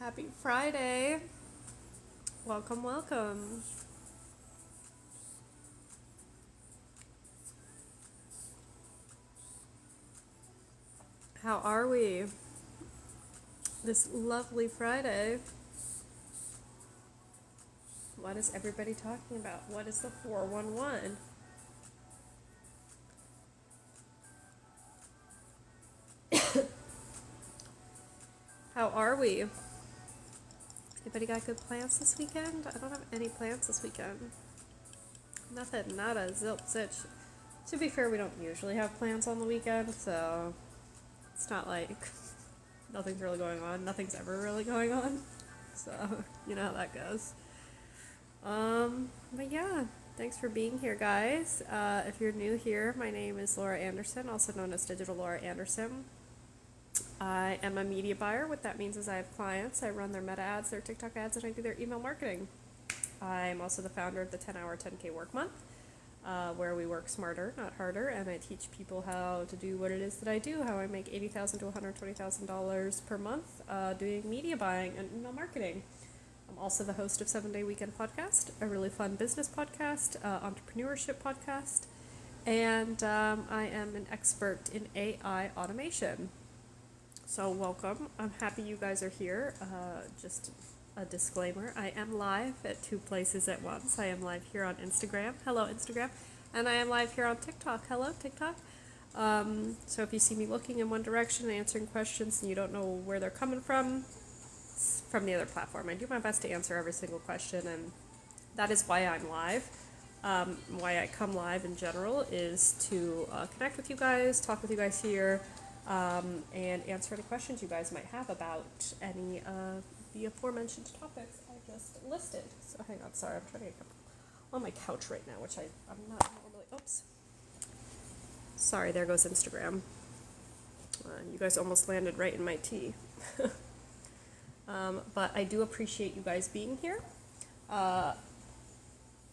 Happy Friday. Welcome, welcome. How are we this lovely Friday? What is everybody talking about? What is the 411? How are we? Anybody got good plans this weekend? I don't have any plans this weekend. Nothing, nada, zilch, zitch. To be fair, we don't usually have plans on the weekend, so it's not like nothing's really going on. Nothing's ever really going on. So, you know how that goes. But yeah, thanks for being here, guys. If you're new here, my name is Laura Anderson, also known as Digital Laura Anderson. I am a media buyer. What that means is I have clients, I run their meta ads, their TikTok ads, and I do their email marketing. I'm also the founder of the 10-hour 10K work month, where we work smarter, not harder, and I teach people how to do what it is that I do, how I make $80,000 to $120,000 per month doing media buying and email marketing. I'm also the host of 7-Day Weekend Podcast, a really fun business podcast, entrepreneurship podcast, and I am an expert in AI automation. So welcome. I'm happy you guys are here. Just a disclaimer, I am live at 2 places at once. I am live here on Instagram. Hello, Instagram. And I am live here on TikTok. Hello, TikTok. So if you see me looking in one direction, answering questions, and you don't know where they're coming from, it's from the other platform. I do my best to answer every single question, and that is why I'm live. Why I come live in general is to connect with you guys, talk with you guys here, and answer any questions you guys might have about any of the aforementioned topics I just listed. So hang on, sorry, I'm trying to get on my couch right now, which I'm not normally. Oops. Sorry, there goes Instagram. You guys almost landed right in my tea. But I do appreciate you guys being here.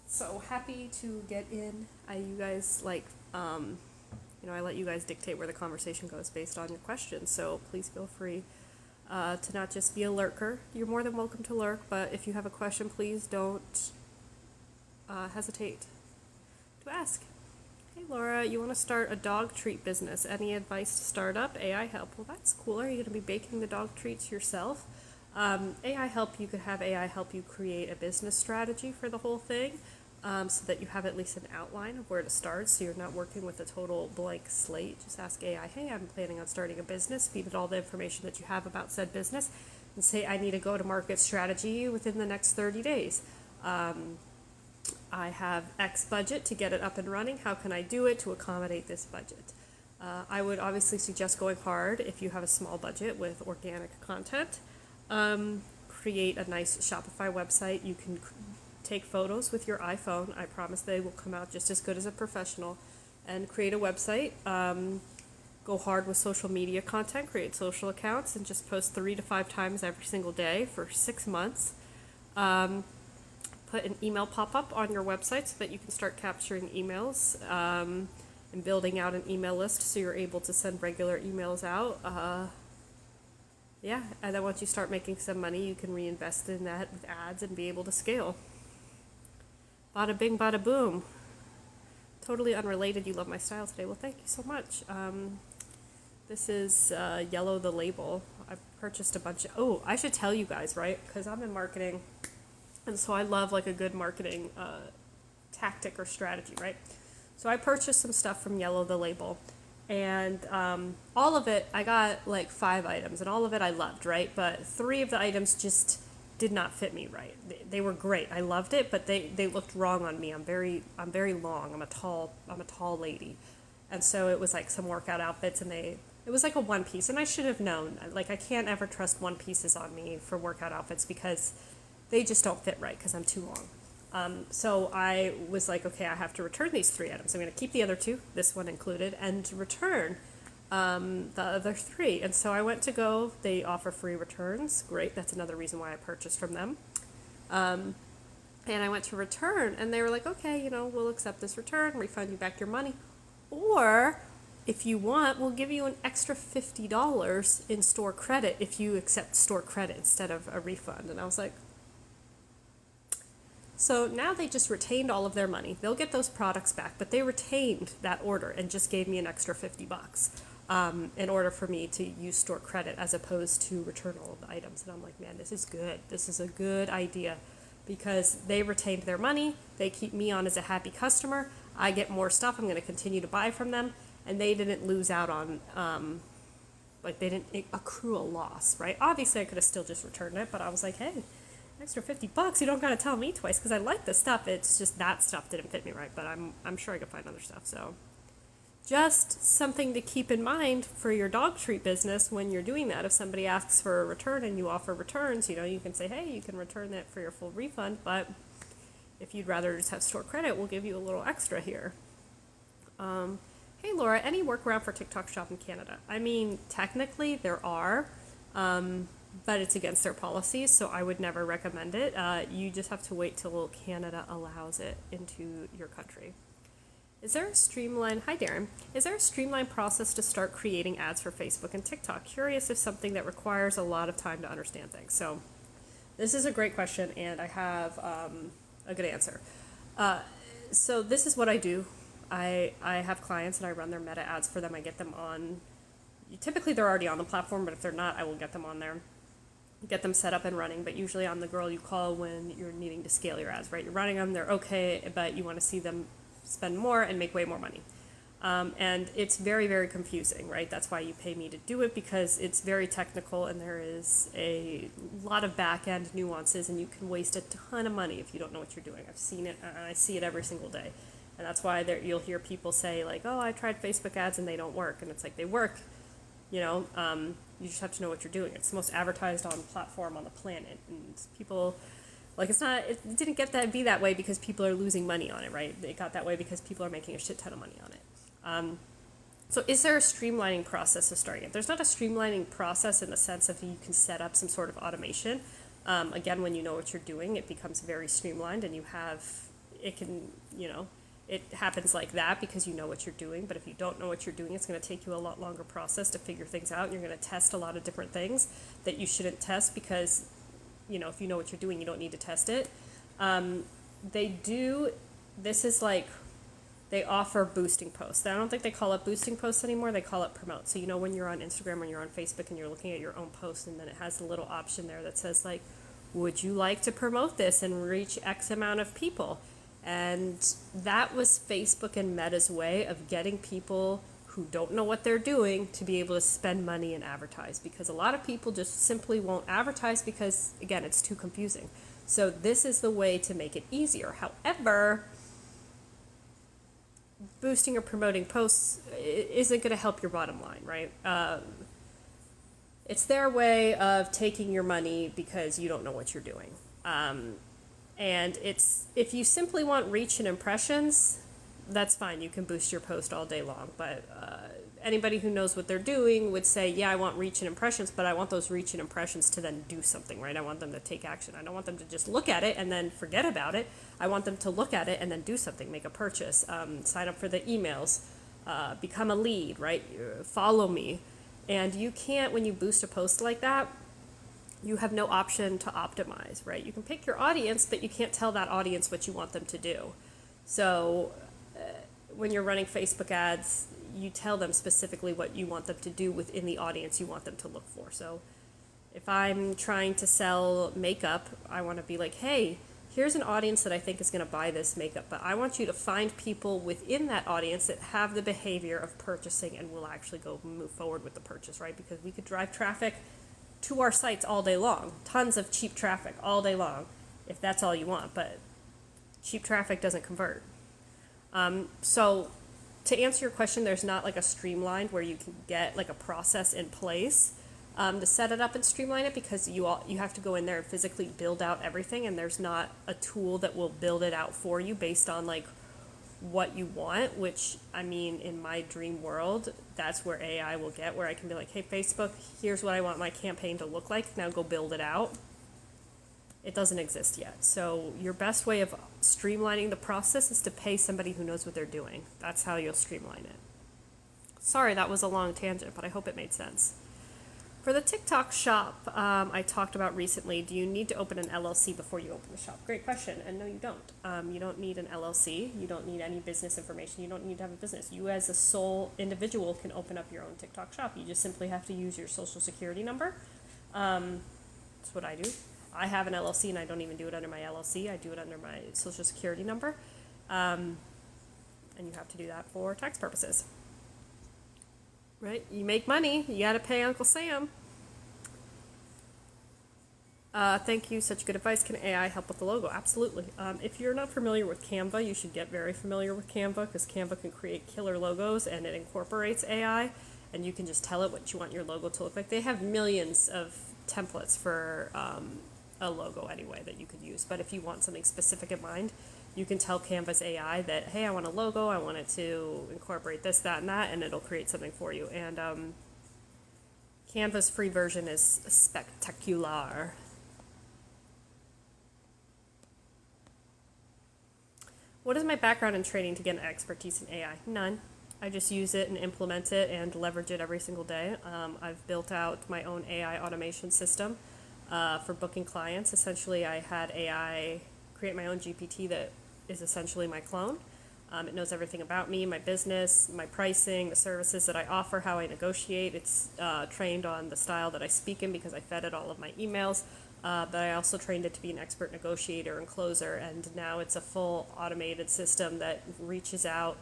So happy to get in. You guys like, I let you guys dictate where the conversation goes based on your questions. So please feel free to not just be a lurker. You're more than welcome to lurk, but if you have a question, please don't hesitate to ask. Hey Laura, you want to start a dog treat business. Any advice to start up? AI help. Well, that's cool. Are you going to be baking the dog treats yourself? AI help, you could have AI help you create a business strategy for the whole thing, so that you have at least an outline of where to start, so you're not working with a total blank slate. Just ask AI, hey, I'm planning on starting a business, feed it all the information that you have about said business, and say I need a go-to-market strategy within the next 30 days. I have X budget to get it up and running. How can I do it to accommodate this budget? I would obviously suggest going hard if you have a small budget with organic content. Create a nice Shopify website. You can take photos with your iPhone. I promise they will come out just as good as a professional. And create a website. Go hard with social media content. Create social accounts and just post 3 to 5 times every single day for 6 months. Put an email pop-up on your website so that you can start capturing emails and building out an email list so you're able to send regular emails out. And then once you start making some money, you can reinvest in that with ads and be able to scale. Bada bing, bada boom. Totally unrelated. You love my style today. Well, thank you so much. This is Yellow the Label. I purchased a bunch of... Oh, I should tell you guys, right? Because I'm in marketing. And so I love like a good marketing tactic or strategy, right? So I purchased some stuff from Yellow the Label. And all of it, I got like 5 items. And all of it I loved, right? But 3 of the items just did not fit me right. They were great. I loved it, but they looked wrong on me. I'm very long. I'm a tall lady. And so it was like some workout outfits, and it was like a one piece. And I should have known. Like, I can't ever trust one pieces on me for workout outfits because they just don't fit right because I'm too long. So I was like, okay, I have to return these 3 items. I'm going to keep the other 2, this one included, and return the other 3. And so I went to go. They offer free returns. Great. That's another reason why I purchased from them. And I went to return, and they were like, okay, we'll accept this return, refund you back your money. Or if you want, we'll give you an extra $50 in store credit if you accept store credit instead of a refund. And I was like, so now they just retained all of their money. They'll get those products back, but they retained that order and just gave me an extra $50 in order for me to use store credit as opposed to return all of the items. And I'm like, man, this is good. This is a good idea because they retained their money. They keep me on as a happy customer. I get more stuff. I'm going to continue to buy from them. And they didn't lose out on, like they didn't accrue a loss, right? Obviously, I could have still just returned it, but I was like, hey, extra $50, you don't gotta tell me twice because I like the stuff. It's just that stuff didn't fit me right, but I'm sure I could find other stuff. So just something to keep in mind for your dog treat business when you're doing that. If somebody asks for a return and you offer returns, you know, you can say, hey, you can return that for your full refund, but if you'd rather just have store credit, we'll give you a little extra here. Hey Laura, any workaround for TikTok Shop in Canada? I mean, technically there are, but it's against their policies, so I would never recommend it. You just have to wait till Canada allows it into your country. Is there a streamlined, hi Darren, is there a streamlined process to start creating ads for Facebook and TikTok? Curious if something that requires a lot of time to understand things. So this is a great question, and I have a good answer. So this is what I do. I have clients and I run their meta ads for them. I get them on, typically they're already on the platform, but if they're not, I will get them on there, get them set up and running. But usually I'm the girl you call when you're needing to scale your ads, right? You're running them, they're okay, but you want to see them spend more and make way more money. And it's very, very confusing, right? That's why you pay me to do it, because it's very technical and there is a lot of back-end nuances and you can waste a ton of money if you don't know what you're doing. I've seen it, and I see it every single day. And that's why you'll hear people say like, oh, I tried Facebook ads and they don't work. And it's like, they work, you know, you just have to know what you're doing. It's the most advertised on platform on the planet. And people, like, it didn't get that be that way because people are losing money on it, right? It got that way because people are making a shit ton of money on it. So is there a streamlining process to starting it? There's not a streamlining process in the sense of you can set up some sort of automation. Again, when you know what you're doing, it becomes very streamlined and it can, you know, it happens like that because you know what you're doing. But if you don't know what you're doing, it's going to take you a lot longer process to figure things out. You're going to test a lot of different things that you shouldn't test because, you know, if you know what you're doing, you don't need to test it. They offer boosting posts. I don't think they call it boosting posts anymore. They call it promote. So, you know, when you're on Instagram or you're on Facebook and you're looking at your own post, and then it has a little option there that says like, would you like to promote this and reach X amount of people? And that was Facebook and Meta's way of getting people who don't know what they're doing to be able to spend money and advertise, because a lot of people just simply won't advertise because, again, it's too confusing. So this is the way to make it easier. However, boosting or promoting posts isn't going to help your bottom line, right? It's their way of taking your money because you don't know what you're doing. And if you simply want reach and impressions, that's fine. You can boost your post all day long. But anybody who knows what they're doing would say, yeah, I want reach and impressions, but I want those reach and impressions to then do something, right? I want them to take action. I don't want them to just look at it and then forget about it. I want them to look at it and then do something, make a purchase, sign up for the emails, become a lead, right? Follow me. And you can't, when you boost a post like that, you have no option to optimize, right? You can pick your audience, but you can't tell that audience what you want them to do. So when you're running Facebook ads, you tell them specifically what you want them to do within the audience you want them to look for. So if I'm trying to sell makeup, I want to be like, hey, here's an audience that I think is going to buy this makeup, but I want you to find people within that audience that have the behavior of purchasing and will actually go move forward with the purchase, right? Because we could drive traffic to our sites all day long, tons of cheap traffic all day long, if that's all you want, but cheap traffic doesn't convert. So to answer your question, there's not like a streamlined where you can get like a process in place to set it up and streamline it, because you have to go in there and physically build out everything, and there's not a tool that will build it out for you based on like what you want, which, I mean, in my dream world, that's where AI will get, where I can be like, hey, Facebook, here's what I want my campaign to look like. Now go build it out. It doesn't exist yet. So your best way of streamlining the process is to pay somebody who knows what they're doing. That's how you'll streamline it. Sorry, that was a long tangent, but I hope it made sense. For the TikTok shop, I talked about recently, do you need to open an LLC before you open the shop? Great question, and no, you don't. You don't need an LLC. You don't need any business information. You don't need to have a business. You as a sole individual can open up your own TikTok shop. You just simply have to use your social security number. That's what I do. I have an LLC, and I don't even do it under my LLC. I do it under my social security number. And you have to do that for tax purposes. Right? You make money, you gotta pay Uncle Sam. Thank you, such good advice. Can AI help with the logo? Absolutely. If you're not familiar with Canva, you should get very familiar with Canva, because Canva can create killer logos and it incorporates AI, and you can just tell it what you want your logo to look like. They have millions of templates for a logo anyway that you could use, but if you want something specific in mind, you can tell Canva's AI that, hey, I want a logo, I want it to incorporate this, that, and that, and it'll create something for you. And Canva's free version is spectacular. What is my background in training to get an expertise in AI? None. I just use it and implement it and leverage it every single day. I've built out my own AI automation system for booking clients. Essentially, I had AI create my own GPT that is essentially my clone. It knows everything about me, my business, my pricing, the services that I offer, how I negotiate. It's trained on the style that I speak in because I fed it all of my emails. But I also trained it to be an expert negotiator and closer. And now it's a full automated system that reaches out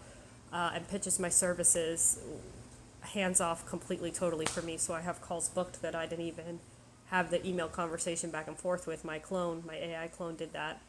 and pitches my services hands off completely, totally for me. So I have calls booked that I didn't even have the email conversation back and forth with. My clone, my AI clone did that.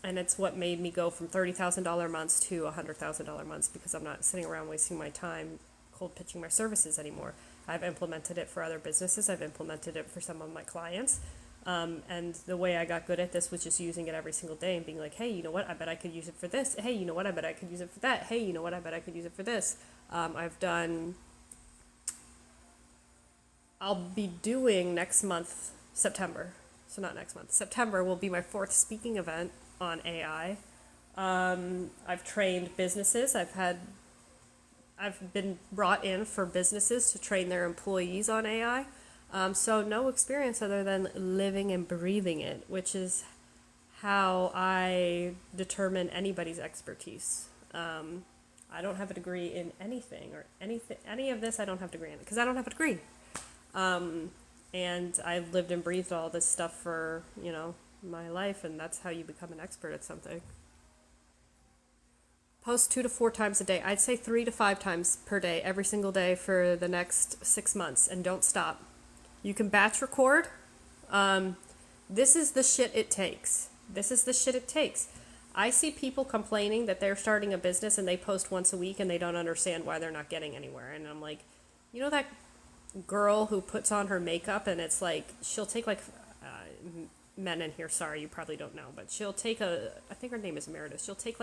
And it's what made me go from $30,000 months to $100,000 months, because I'm not sitting around wasting my time cold pitching my services anymore. I've implemented it for other businesses. I've implemented it for some of my clients. And the way I got good at this was just using it every single day and being like, hey, you know what? I bet I could use it for this. Hey, you know what? I bet I could use it for that. Hey, you know what? I bet I could use it for this. I'll be doing next month, September. So not next month. September will be my 4th speaking event on AI. I've trained businesses. I've been brought in for businesses to train their employees on AI. So no experience other than living and breathing it, which is how I determine anybody's expertise. I don't have a degree in anything or any of this. I don't have a degree in it because I don't have a degree. And I've lived and breathed all this stuff for, my life, and that's how you become an expert at something. Post 2 to 4 times a day. I'd say 3 to 5 times per day, every single day for the next 6 months, and don't stop. You can batch record. This is the shit it takes. This is the shit it takes. I see people complaining that they're starting a business and they post once a week and they don't understand why they're not getting anywhere. And I'm like, that girl who puts on her makeup and it's like, she'll take men in here, sorry, you probably don't know, but she'll take I think her name is Meredith, she'll take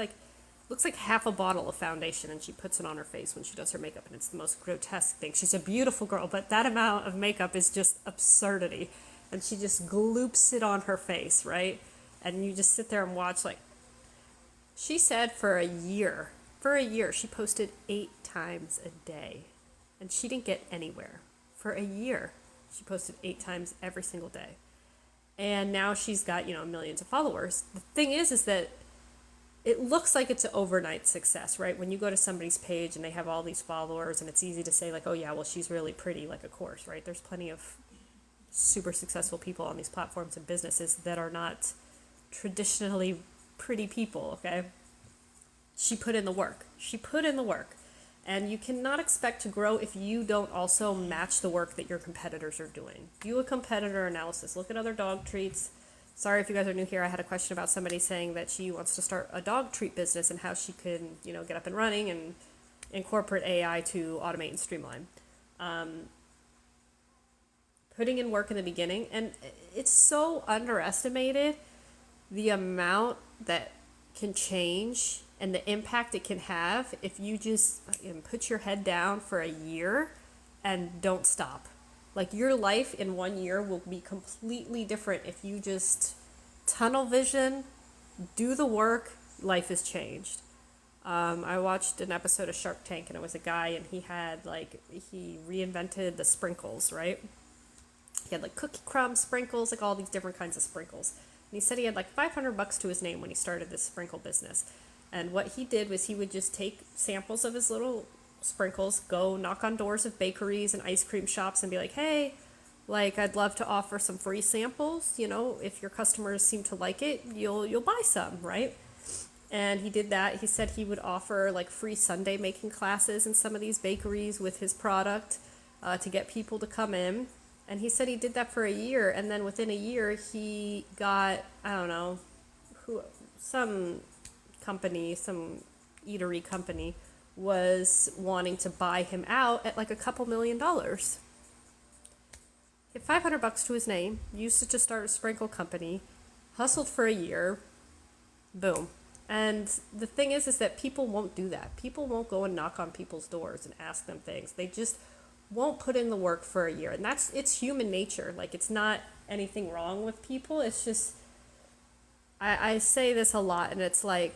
looks like half a bottle of foundation and she puts it on her face when she does her makeup, and it's the most grotesque thing. She's a beautiful girl, but that amount of makeup is just absurdity, and she just gloops it on her face, right? And you just sit there and watch. She said for a year she posted 8 times a day, and she didn't get anywhere. For a year she posted 8 times every single day. And now she's got, millions of followers. The thing is that it looks like it's an overnight success, right? When you go to somebody's page and they have all these followers, and it's easy to say oh yeah, well, she's really pretty, of course, right? There's plenty of super successful people on these platforms and businesses that are not traditionally pretty people, okay? She put in the work. And you cannot expect to grow if you don't also match the work that your competitors are doing. Do a competitor analysis. Look at other dog treats. Sorry if you guys are new here. I had a question about somebody saying that she wants to start a dog treat business and how she can, get up and running and incorporate AI to automate and streamline. Putting in work in the beginning. And it's so underestimated, the amount that can change and the impact it can have if you just put your head down for a year and don't stop. Your life in 1 year will be completely different if you just tunnel vision, do the work. Life is changed. I watched an episode of Shark Tank, and it was a guy, and he reinvented the sprinkles, right? He had like cookie crumb sprinkles, like all these different kinds of sprinkles. And he said he had like $500 to his name when he started this sprinkle business. And what he did was he would just take samples of his little sprinkles, go knock on doors of bakeries and ice cream shops and be like, hey, like I'd love to offer some free samples. You know, if your customers seem to like it, you'll buy some, right? And he did that. He said he would offer like free sundae making classes in some of these bakeries with his product to get people to come in. And he said he did that for a year, and then within a year he got, I don't know, some company, some eatery company was wanting to buy him out at like a couple $1,000,000. He had $500 to his name, used it to start a sprinkle company, hustled for a year, boom. And the thing is that people won't do that. People won't go and knock on people's doors and ask them things. They just won't put in the work for a year. And it's human nature. Like, it's not anything wrong with people. It's just, I say this a lot, and it's like,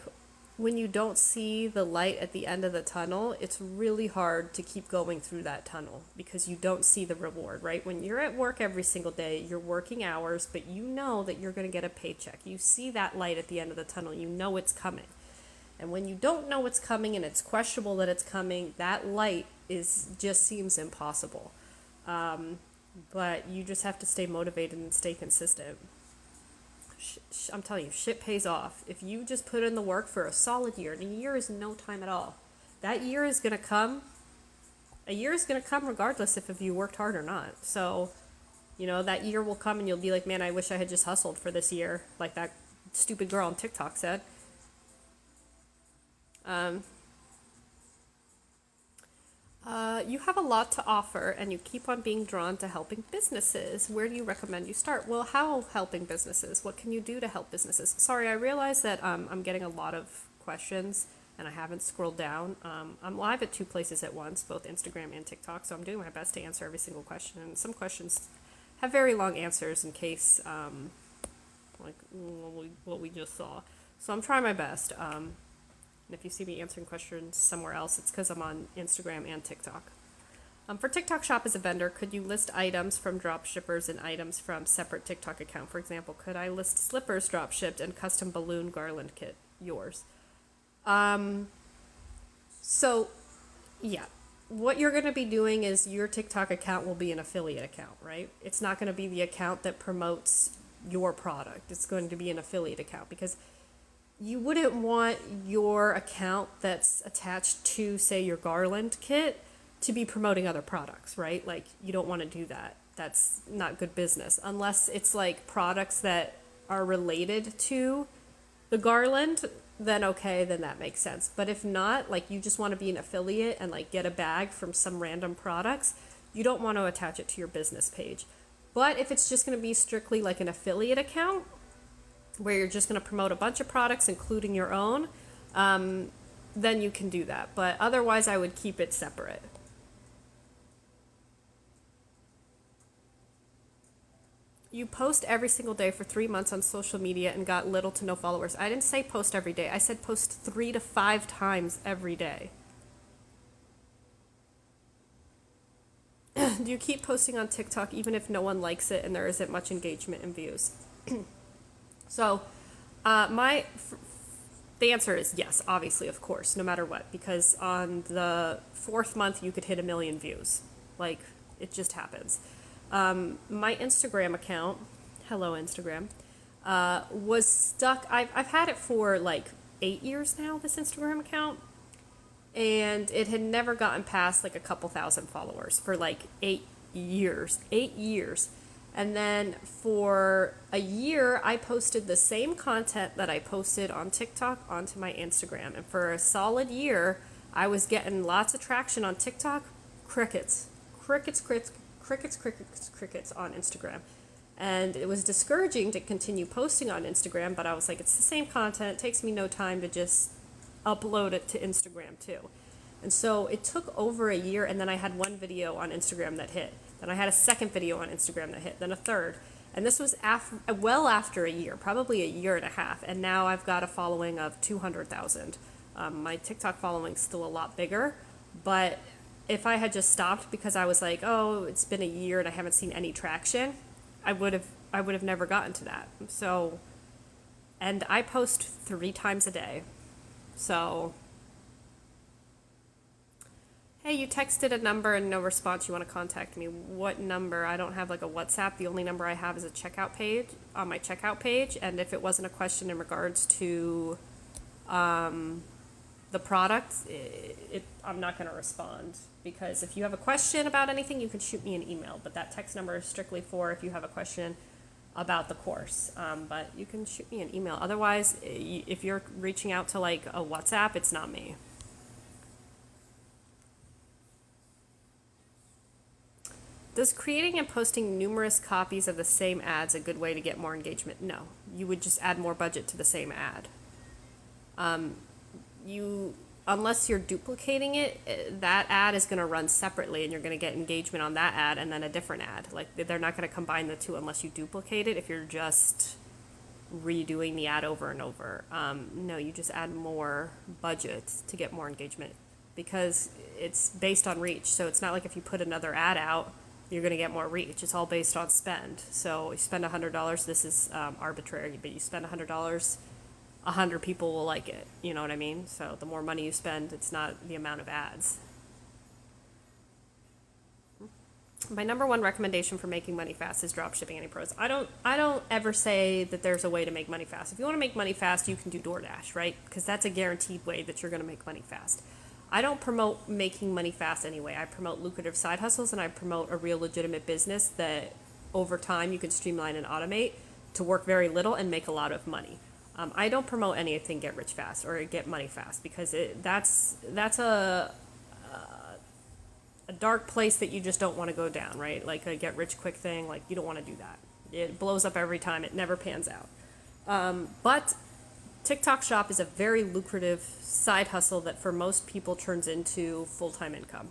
when you don't see the light at the end of the tunnel, it's really hard to keep going through that tunnel because you don't see the reward, right? When you're at work every single day, you're working hours, but you know that you're going to get a paycheck. You see that light at the end of the tunnel. You know it's coming. And when you don't know it's coming and it's questionable that it's coming, that light just seems impossible. But you just have to stay motivated and stay consistent. I'm telling you, shit pays off. If you just put in the work for a solid year, and a year is no time at all. That year is going to come. A year is going to come regardless if you worked hard or not. So, you know, that year will come and you'll be like, man, I wish I had just hustled for this year, like that stupid girl on TikTok said. You have a lot to offer, and you keep on being drawn to helping businesses. Where do you recommend you start? Well, how helping businesses? What can you do to help businesses? Sorry, I realize that I'm getting a lot of questions, and I haven't scrolled down. I'm live at 2 places at once, both Instagram and TikTok, so I'm doing my best to answer every single question. And some questions have very long answers in case, like what we just saw. So I'm trying my best. And if you see me answering questions somewhere else, it's because I'm on Instagram and TikTok. For TikTok Shop as a vendor, could you list items from drop shippers and items from separate TikTok account? For example, could I list slippers drop shipped and custom balloon garland kit? Yours. So, yeah. What you're going to be doing is your TikTok account will be an affiliate account, right? It's not going to be the account that promotes your product. It's going to be an affiliate account because you wouldn't want your account that's attached to, say, your garland kit to be promoting other products, right? Like, you don't want to do that. That's not good business. Unless it's like products that are related to the garland, then okay, then that makes sense. But if not, like, you just want to be an affiliate and like get a bag from some random products, you don't want to attach it to your business page. But if it's just going to be strictly like an affiliate account, where you're just going to promote a bunch of products, including your own, then you can do that. But otherwise, I would keep it separate. You post every single day for 3 months on social media and got little to no followers. I didn't say post every day. I said post 3 to 5 times every day. Do you keep posting on TikTok even if no one likes it and there isn't much engagement and views? So, the answer is yes, obviously, of course, no matter what, because on the 4th month you could hit 1 million views. Like, it just happens. My Instagram account, hello Instagram, was stuck. I've had it for like 8 years now, this Instagram account, and it had never gotten past like a couple thousand followers for like 8 years. 8 years. And then for a year, I posted the same content that I posted on TikTok onto my Instagram. And for a solid year, I was getting lots of traction on TikTok. Crickets on Instagram. And it was discouraging to continue posting on Instagram, but I was like, it's the same content. It takes me no time to just upload it to Instagram too. And so it took over a year, and then I had one video on Instagram that hit. Then I had a second video on Instagram that hit, then a third. And this was well after a year, probably a year and a half. And now I've got a following of 200,000 My TikTok following is still a lot bigger, but if I had just stopped because I was like, oh, it's been a year and I haven't seen any traction, I would have never gotten to that. So, and I post 3 times a day. So, hey, you texted a number and no response. You want to contact me. What number? I don't have like a WhatsApp. The only number I have is a checkout page on my checkout page. And if it wasn't a question in regards to the product, I'm not going to respond, because if you have a question about anything, you can shoot me an email. But that text number is strictly for if you have a question about the course. But you can shoot me an email. Otherwise, if you're reaching out to like a WhatsApp, it's not me. Does creating and posting numerous copies of the same ads a good way to get more engagement? No. You would just add more budget to the same ad. Unless you're duplicating it, that ad is going to run separately and you're going to get engagement on that ad and then a different ad. Like, they're not going to combine the two unless you duplicate it if you're just redoing the ad over and over. No, you just add more budget to get more engagement, because it's based on reach. So it's not like if you put another ad out, you're going to get more reach. It's all based on spend. So you spend $100, this is arbitrary, but you spend $100, 100 people will like it. You know what I mean? So the more money you spend, it's not the amount of ads. My number one recommendation for making money fast is dropshipping any pros. I don't ever say that there's a way to make money fast. If you want to make money fast, you can do DoorDash, right? Because that's a guaranteed way that you're going to make money fast. I don't promote making money fast anyway. I promote lucrative side hustles, and I promote a real legitimate business that over time you can streamline and automate to work very little and make a lot of money. I don't promote anything get rich fast or get money fast, because that's a dark place that you just don't want to go down, right? Like a get rich quick thing, like you don't want to do that. It blows up every time. It never pans out. But TikTok Shop is a very lucrative side hustle that for most people turns into full-time income.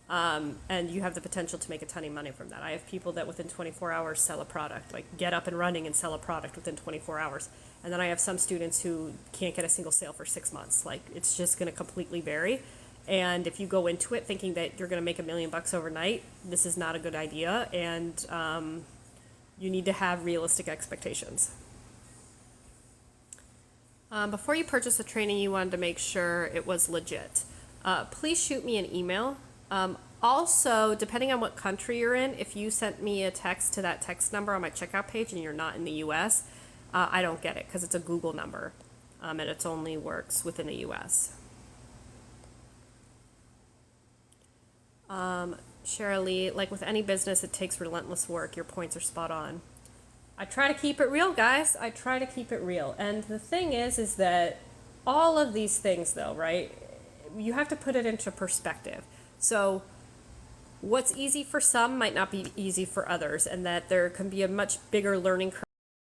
And you have the potential to make a ton of money from that. I have people that within 24 hours sell a product, like get up and running and sell a product within 24 hours. And then I have some students who can't get a single sale for 6 months. Like, it's just going to completely vary. And if you go into it thinking that you're going to make $1 million overnight, this is not a good idea. And you need to have realistic expectations. Before you purchase the training, you wanted to make sure it was legit. Please shoot me an email. Also, depending on what country you're in, if you sent me a text to that text number on my checkout page and you're not in the U.S., I don't get it, because it's a Google number, and it only works within the U.S. Cheryl Lee, like with any business, it takes relentless work. Your points are spot on. I try to keep it real, guys. I try to keep it real. And the thing is that all of these things, though, right, you have to put it into perspective. So what's easy for some might not be easy for others, and that there can be a much bigger learning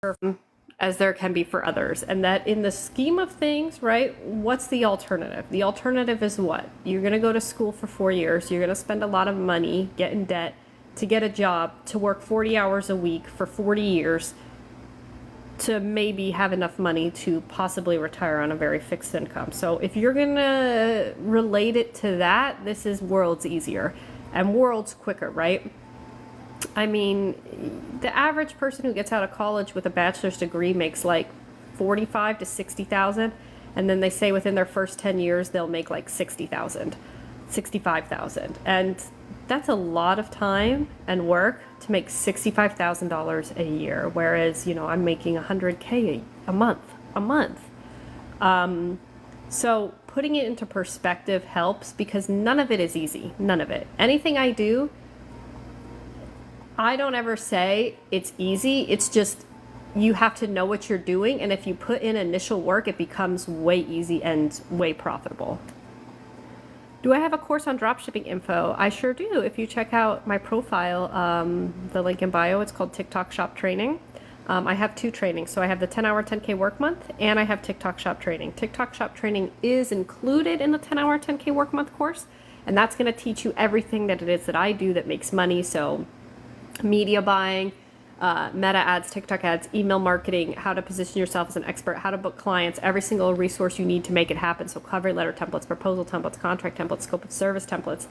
curve as there can be for others. And that in the scheme of things, right, what's the alternative? The alternative is what? You're going to go to school for 4 years. You're going to spend a lot of money, get in debt, to get a job, to work 40 hours a week for 40 years, to maybe have enough money to possibly retire on a very fixed income. So if you're going to relate it to that, this is worlds easier and worlds quicker, right? I mean, the average person who gets out of college with a bachelor's degree makes like 45 to 60,000, and then they say within their first 10 years they'll make like 60,000, 65,000. And that's a lot of time and work to make $65,000 a year, whereas, you know, I'm making $100K a month. So putting it into perspective helps, because none of it is easy. None of it. Anything I do, I don't ever say it's easy. It's just you have to know what you're doing, and if you put in initial work, it becomes way easy and way profitable. Do I have a course on dropshipping info? I sure do. If you check out my profile, the link in bio, it's called TikTok Shop Training. I have 2 trainings. So I have the 10-hour 10K work month, and I have TikTok Shop Training. TikTok Shop Training is included in the 10-hour 10K work month course, and that's going to teach you everything that it is that I do that makes money. So media buying, Meta ads, TikTok ads, email marketing, how to position yourself as an expert, how to book clients, every single resource you need to make it happen. So cover letter templates, proposal templates, contract templates, scope of service templates,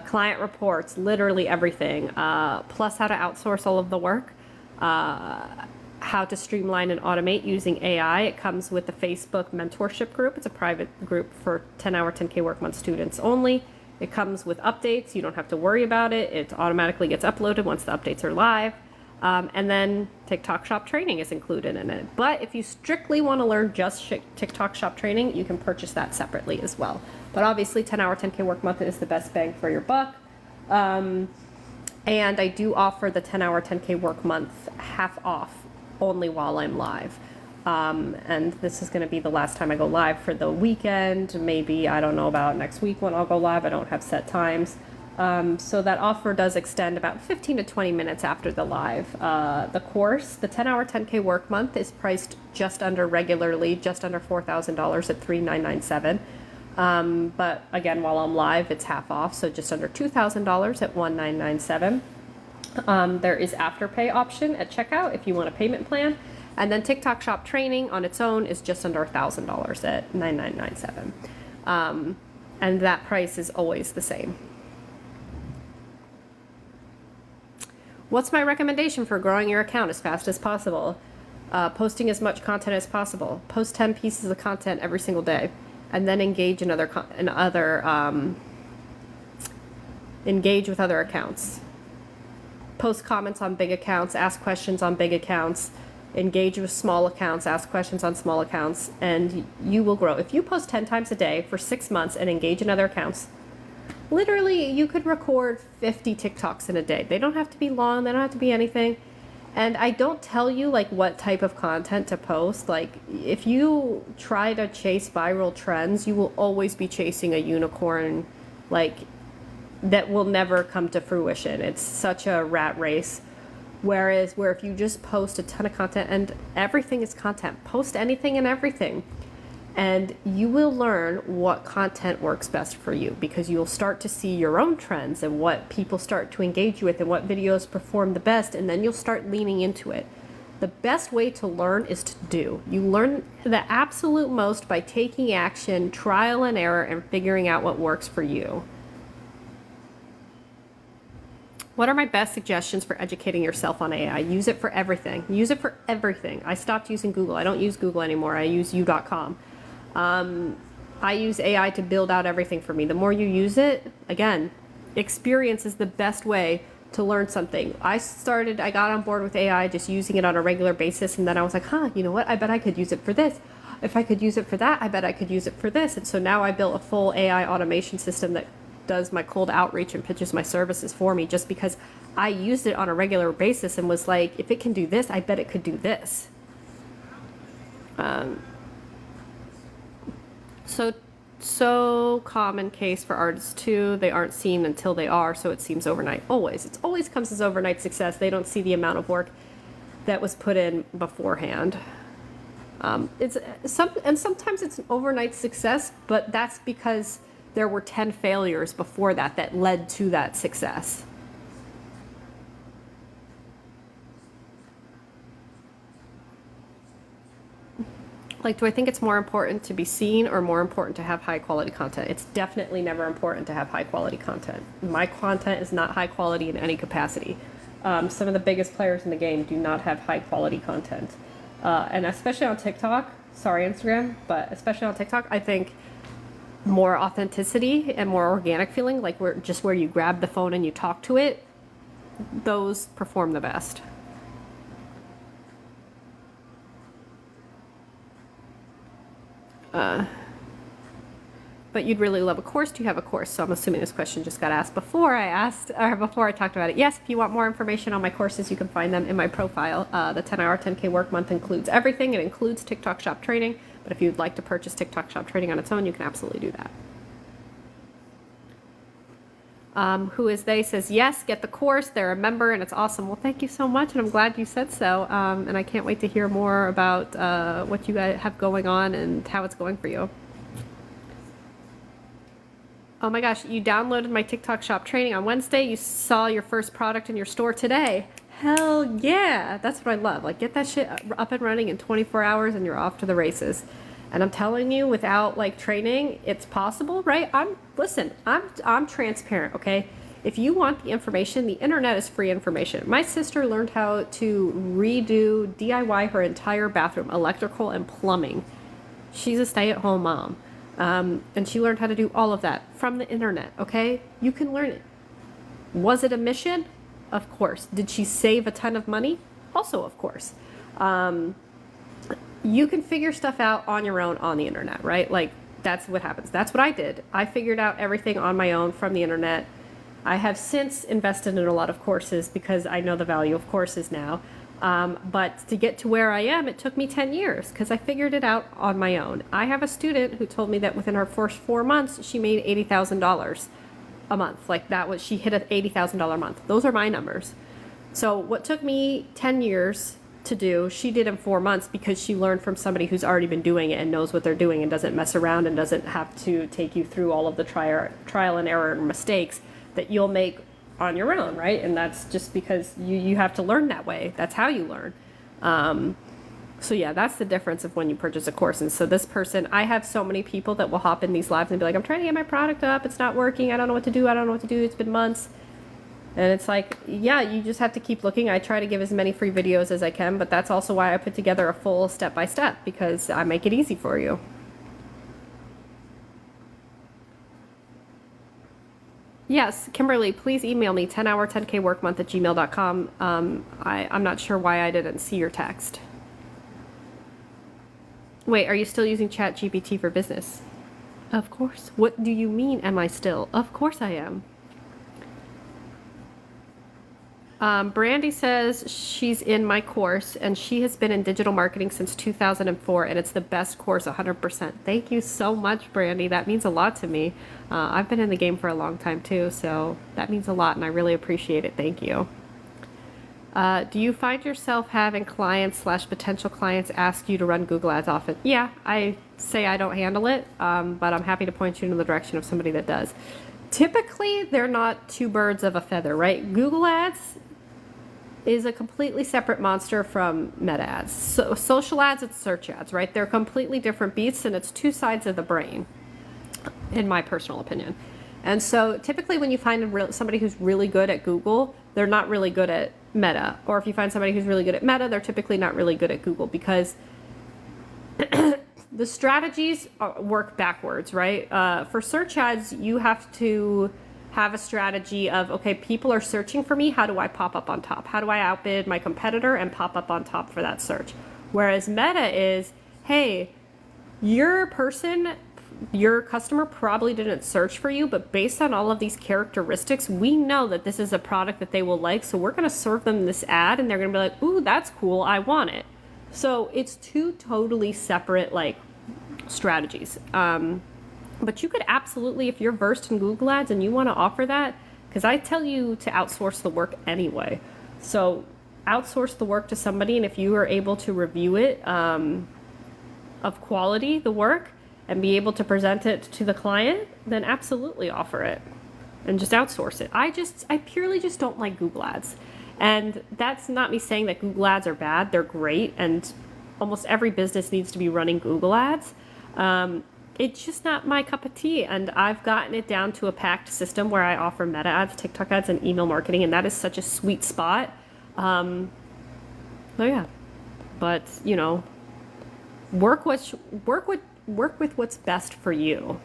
client reports, literally everything. Plus how to outsource all of the work, how to streamline and automate using AI. It comes with the Facebook mentorship group. It's a private group for 10-hour, 10K work month students only. It comes with updates. You don't have to worry about it. It automatically gets uploaded once the updates are live. And then TikTok Shop training is included in it. But if you strictly want to learn just TikTok Shop training, you can purchase that separately as well. But obviously 10-hour, 10K work month is the best bang for your buck. And I do offer the 10-hour, 10K work month half off only while I'm live. And this is going to be the last time I go live for the weekend. Maybe, I don't know about next week when I'll go live. I don't have set times. So that offer does extend about 15 to 20 minutes after the live. The course, the 10-hour, 10K work month is priced just under $4,000 at $3,997. But again, while I'm live, it's half off. So just under $2,000 at $1,997. There is Afterpay option at checkout if you want a payment plan. And then TikTok Shop training on its own is just under $1,000 at $9,997. And that price is always the same. What's my recommendation for growing your account as fast as possible? Posting as much content as possible. Post 10 pieces of content every single day, and then engage engage with other accounts. Post comments on big accounts, ask questions on big accounts, engage with small accounts, ask questions on small accounts, and you will grow. If you post 10 times a day for 6 months and engage in other accounts, literally, you could record 50 TikToks in a day. They don't have to be long. They don't have to be anything. And I don't tell you like what type of content to post. Like if you try to chase viral trends, you will always be chasing a unicorn, like that will never come to fruition. It's such a rat race. Whereas if you just post a ton of content, and everything is content, post anything and everything. And you will learn what content works best for you, because you'll start to see your own trends and what people start to engage with and what videos perform the best, and then you'll start leaning into it. The best way to learn is to do. You learn the absolute most by taking action, trial and error, and figuring out what works for you. What are my best suggestions for educating yourself on AI? Use it for everything. Use it for everything. I stopped using Google. I don't use Google anymore. I use u.com. I use AI to build out everything for me. The more you use it, again, experience is the best way to learn something. I got on board with AI just using it on a regular basis, and then I was like, you know what? I bet I could use it for this. If I could use it for that, I bet I could use it for this. And so now I built a full AI automation system that does my cold outreach and pitches my services for me, just because I used it on a regular basis and was like, if it can do this, I bet it could do this. So common case for artists too. They aren't seen until they are, so it seems overnight. It always comes as overnight success. They don't see the amount of work that was put in beforehand. Sometimes it's an overnight success, but that's because there were 10 failures before that led to that success. Like, do I think it's more important to be seen or more important to have high quality content? It's definitely never important to have high quality content. My content is not high quality in any capacity. Some of the biggest players in the game do not have high quality content. And especially on TikTok, sorry Instagram, but especially on TikTok, I think more authenticity and more organic feeling, like where you grab the phone and you talk to it, those perform the best. But you'd really love a course. Do you have a course? So I'm assuming this question just got asked before I talked about it. Yes, if you want more information on my courses, you can find them in my profile. The 10-hour, 10K work month includes everything. It includes TikTok Shop training. But if you'd like to purchase TikTok Shop training on its own, you can absolutely do that. Who is they says, yes, get the course. They're a member and it's awesome. Well, thank you so much. And I'm glad you said so. And I can't wait to hear more about what you guys have going on and how it's going for you. Oh my gosh, you downloaded my TikTok shop training on Wednesday. You saw your first product in your store today. Hell yeah. That's what I love. Like, get that shit up and running in 24 hours and you're off to the races. And I'm telling you, without like training, it's possible, right? I'm transparent, okay? If you want the information, the internet is free information. My sister learned how to redo DIY her entire bathroom, electrical and plumbing. She's a stay-at-home mom. And she learned how to do all of that from the internet, okay? You can learn it. Was it a mission? Of course. Did she save a ton of money? Also, of course. You can figure stuff out on your own on the internet, right? Like, that's what happens. That's what I did. I figured out everything on my own from the internet. I have since invested in a lot of courses because I know the value of courses now. But to get to where I am, it took me 10 years because I figured it out on my own. I have a student who told me that within her first 4 months, she made $80,000 a month. Like, she hit an $80,000 a month. Those are my numbers. So what took me 10 years to do, she did in 4 months because she learned from somebody who's already been doing it and knows what they're doing and doesn't mess around and doesn't have to take you through all of the trial and error and mistakes that you'll make on your own, right? And that's just because you have to learn that way. That's how you learn. So yeah, that's the difference of when you purchase a course. And so this person, I have so many people that will hop in these lives and be like, I'm trying to get my product up. It's not working. I don't know what to do. I don't know what to do. It's been months. And it's like, yeah, you just have to keep looking. I try to give as many free videos as I can, but that's also why I put together a full step-by-step because I make it easy for you. Yes, Kimberly, please email me 10hour 10K work month at gmail.com. I'm not sure why I didn't see your text. Wait, are you still using ChatGPT for business? Of course. What do you mean, am I still? Of course I am. Brandy says she's in my course and she has been in digital marketing since 2004 and it's the best course, 100%. Thank you so much, Brandy. That means a lot to me. I've been in the game for a long time too, so that means a lot and I really appreciate it. Thank you. Do you find yourself having clients / potential clients ask you to run Google Ads often? Yeah, I say I don't handle it, but I'm happy to point you in the direction of somebody that does. Typically, they're not two birds of a feather, right? Google Ads is a completely separate monster from meta ads. So social ads and search ads, right? They're completely different beasts and it's two sides of the brain, in my personal opinion. And so typically when you find somebody who's really good at Google, they're not really good at meta. Or if you find somebody who's really good at meta, they're typically not really good at Google because the strategies work backwards, right? For search ads, you have to have a strategy of, okay, people are searching for me. How do I pop up on top? How do I outbid my competitor and pop up on top for that search? Whereas meta is, hey, your customer probably didn't search for you, but based on all of these characteristics, we know that this is a product that they will like. So we're going to serve them this ad and they're going to be like, ooh, that's cool. I want it. So it's two totally separate like strategies. But you could absolutely, if you're versed in Google Ads and you want to offer that, because I tell you to outsource the work anyway. So outsource the work to somebody, and if you are able to review it of quality, the work, and be able to present it to the client, then absolutely offer it and just outsource it. I purely just don't like Google Ads. And that's not me saying that Google Ads are bad. They're great, and almost every business needs to be running Google Ads. It's just not my cup of tea, and I've gotten it down to a packed system where I offer meta ads, TikTok ads, and email marketing, and that is such a sweet spot. So yeah, but you know, work with what's best for you.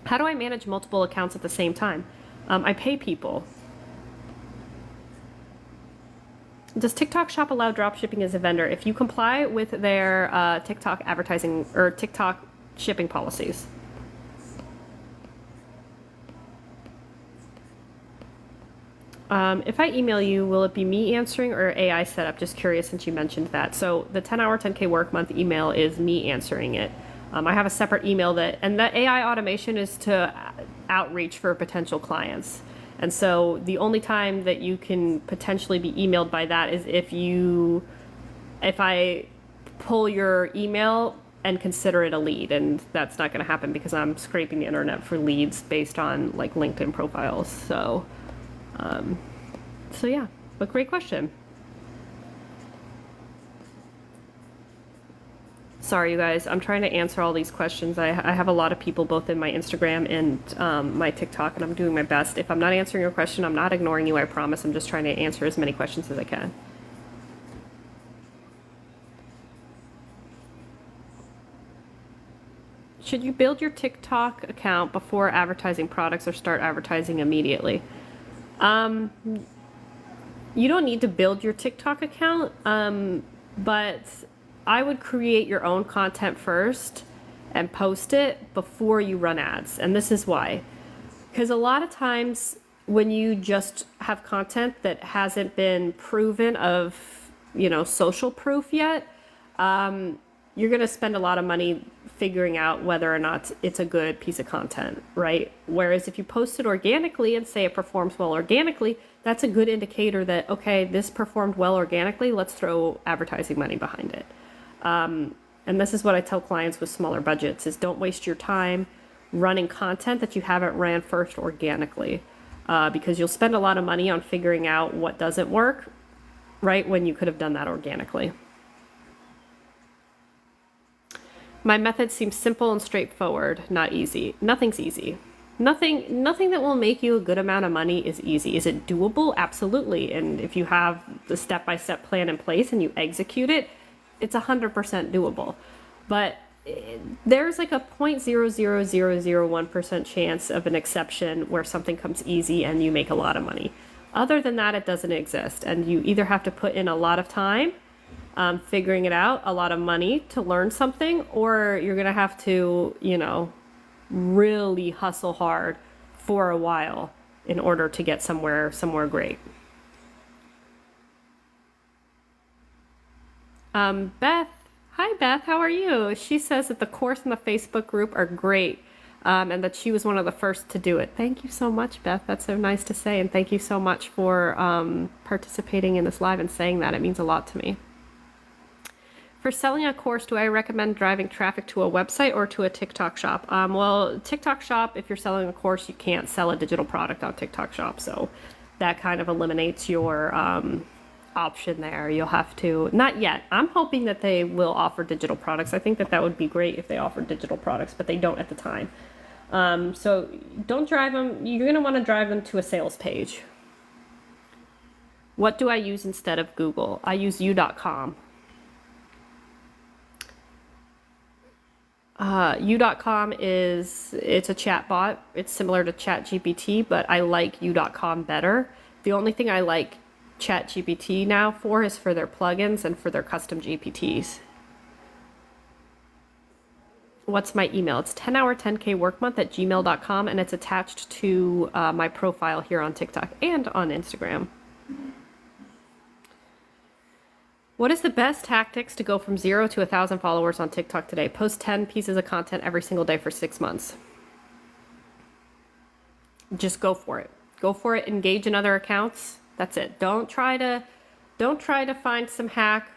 How do I manage multiple accounts at the same time? I pay people. Does TikTok Shop allow dropshipping as a vendor if you comply with their TikTok advertising or TikTok shipping policies? If I email you, will it be me answering or AI setup? Just curious since you mentioned that. So the 10-hour 10K work month email is me answering it. I have a separate email and the AI automation is to outreach for potential clients. And so the only time that you can potentially be emailed by that is if I pull your email and consider it a lead. And that's not going to happen because I'm scraping the internet for leads based on like LinkedIn profiles. So yeah, but great question. Sorry, you guys, I'm trying to answer all these questions. I have a lot of people both in my Instagram and my TikTok, and I'm doing my best. If I'm not answering your question, I'm not ignoring you, I promise. I'm just trying to answer as many questions as I can. Should you build your TikTok account before advertising products or start advertising immediately? You don't need to build your TikTok account, but I would create your own content first and post it before you run ads. And this is why. Because a lot of times when you just have content that hasn't been proven of, social proof yet, you're going to spend a lot of money figuring out whether or not it's a good piece of content, right? Whereas if you post it organically and say it performs well organically, that's a good indicator that, okay, this performed well organically, let's throw advertising money behind it. And this is what I tell clients with smaller budgets is don't waste your time running content that you haven't ran first organically, because you'll spend a lot of money on figuring out what doesn't work, right, when you could have done that organically. My method seems simple and straightforward, not easy. Nothing's easy. Nothing that will make you a good amount of money is easy. Is it doable? Absolutely. And if you have the step-by-step plan in place and you execute it, it's 100% doable. But there's like a 0.00001% chance of an exception where something comes easy and you make a lot of money. Other than that, it doesn't exist. And you either have to put in a lot of time figuring it out, a lot of money to learn something, or you're going to have to, really hustle hard for a while in order to get somewhere great. Beth, hi Beth, how are you? She says that the course and the Facebook group are great, and that she was one of the first to do it. Thank you so much, Beth. That's so nice to say, and thank you so much for participating in this live and saying that. It means a lot to me. For selling a course, do I recommend driving traffic to a website or to a TikTok shop? Well, TikTok shop, if you're selling a course, you can't sell a digital product on TikTok shop, so that kind of eliminates your option there. You'll have to, not yet. I'm hoping that they will offer digital products. I think that would be great if they offered digital products, but they don't at the time. So don't drive them. You're going to want to drive them to a sales page. What do I use instead of Google? I use u.com. U.com it's a chat bot. It's similar to ChatGPT, but I like u.com better. The only thing I like ChatGPT now for is for their plugins and for their custom GPTs. What's my email? It's 10hour10kworkmonth@gmail.com, and it's attached to my profile here on TikTok and on Instagram. What is the best tactics to go from 0 to 1,000 followers on TikTok today? Post 10 pieces of content every single day for 6 months. Just go for it. Go for it. Engage in other accounts. That's it. Don't try to find some hack,